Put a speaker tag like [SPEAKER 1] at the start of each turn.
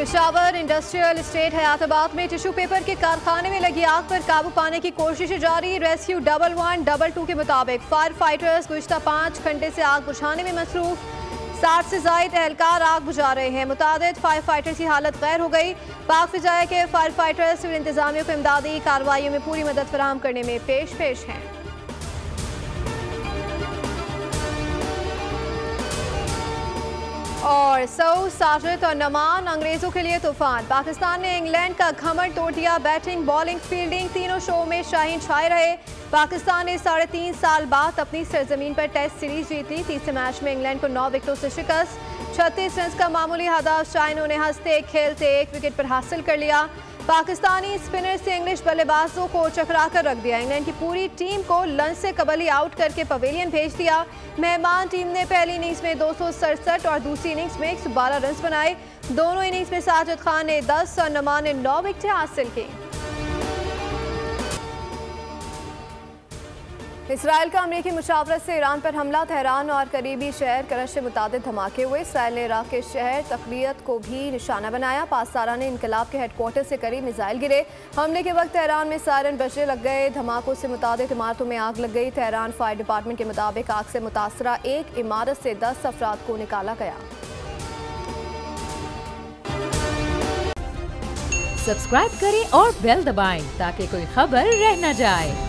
[SPEAKER 1] Peshawar industrial estate Hayatabad में tissue paper के कारखाने में लगी आग पर काबू पाने की कोशिशें जारी। रेस्क्यू 112 के मुताबिक फायर फाइटर्स गुज़िश्ता 5 घंटे से आग बुझाने में मसरूफ। 60 से ज़ायद एहलकार आग बुझा रहे हैं। मुतादिद फायर फाइटर्स की हालत गैर हो गई। पाक फिजाया के फायर फाइटर्स सिविल इंतजामिया को इमदादी कार्रवाइयों में पूरी मदद फराहम करने में पेश हैं। और सऊद, साजिद और नमान अंग्रेजों के लिए तूफान। पाकिस्तान ने इंग्लैंड का घमंड तोड़ दिया। बैटिंग, बॉलिंग, फील्डिंग तीनों शो में शाहीन छाए रहे। पाकिस्तान ने 3.5 साल बाद अपनी सरजमीन पर टेस्ट सीरीज जीती। तीसरे मैच में इंग्लैंड को 9 विकेटों से शिकस्त। 36 रन का मामूली हदाफ शाहीनों ने हंसते खेलते 1 विकेट पर हासिल कर लिया। पाकिस्तानी स्पिनर से इंग्लिश बल्लेबाजों को चकरा कर रख दिया। इंग्लैंड की पूरी टीम को लंच से कबल ही आउट करके पवेलियन भेज दिया। मेहमान टीम ने पहली इनिंग्स में 267 और दूसरी इनिंग्स में 112 रन बनाए। दोनों इनिंग्स में साजिद खान ने 10 और नमान ने 9 विकेटें हासिल की। इसराइल का अमरीकी मुशावरत से ईरान पर हमला। तेहरान और करीबी शहर करज से मुतादिद धमाके हुए। इसराइल ने इराक के शहर तक़लियत को भी निशाना बनाया। पासदारा ने इनकलाब के हेडक्वार्टर से करीब मिसाइल गिरे। हमले के वक्त तेहरान में सायरन बजने लग गए। धमाकों से मुतादिद इमारतों में आग लग गई। तेहरान फायर डिपार्टमेंट के मुताबिक आग से मुतासरा एक इमारत से 10 अफराद को निकाला गया।
[SPEAKER 2] सब्सक्राइब करें और बेल दबाएं ताकि कोई खबर रह न जाए।